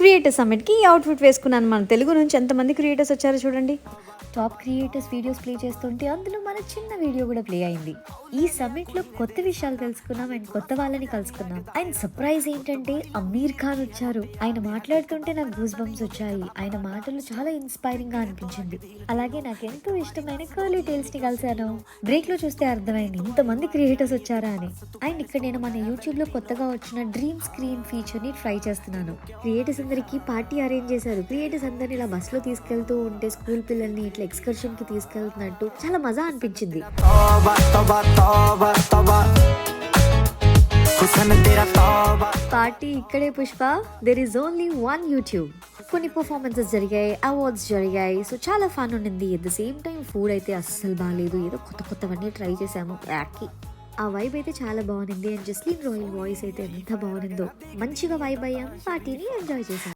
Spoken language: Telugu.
క్రియేటర్ సమ్మిట్కి ఈ అవుట్ఫిట్ వేసుకున్నాను. మన తెలుగు నుంచి ఎంతమంది క్రియేటర్స్ వచ్చారో చూడండి. టాప్ క్రియేటర్స్ వీడియోస్ ప్లే చేస్తుంటే అందులో మన చిన్న వీడియో కూడా ప్లే అయింది. ఈ సమ్మిట్లో కొత్త విషయాలు తెలుసుకున్నాం అండ్ కొత్త వాళ్ళని కలుసుకున్నాం. అండ్ సర్ప్రైజ్ ఏంటంటే అమీర్ ఖాన్ వచ్చారు. ఆయన మాట్లాడుతుంటే నాకు గూస్ బంప్స్ వచ్చాయి. ఆయన మాటలు చాలా ఇన్స్పైరింగ్ గా అనిపించింది. అలాగే నాకు ఎంతో ఇష్టమైన కర్లీ టైల్స్ ని కలిశాను. బ్రేక్ లో చూస్తే అర్థమైంది ఇంతమంది క్రియేటర్స్ వచ్చారా అని. అండ్ ఇక్కడ నేను మన యూట్యూబ్ లో కొత్తగా వచ్చిన డ్రీమ్ స్క్రీన్ ఫీచర్ ని ట్రై చేస్తున్నాను. క్రియేటర్స్ అందరికి పార్టీ అరేంజ్ చేశారు. క్రియేటర్స్ అందరిని ఇలా బస్ లో తీసుకెళ్తూ ఉంటే స్కూల్ పిల్లల్ని ఇట్లా ఎక్స్కర్షన్ కి తీసుకెళ్తున్నట్టు చాలా మజా అనిపించింది. పార్టీ ఇక్కడే Pushpa. There is only one YouTube. కొన్ని పర్ఫార్మెన్సెస్ జరిగాయి, అవార్డ్స్ జరిగాయి. సో చాలా ఫన్ ఉండింది. At the same time food అయితే అస్సలు బాగాలేదు. ఏదో కొత్తవన్నీ ట్రై చేసాము. యాక్కి ఆ వైబ్ అయితే చాలా బాగుంది. అండ్ జస్లిన్ రాయల్ వాయిస్ అయితే ఎంత బాగుందో. మంచిగా వైబ్ అయ్యాం, పార్టీని ఎంజాయ్ చేసాం.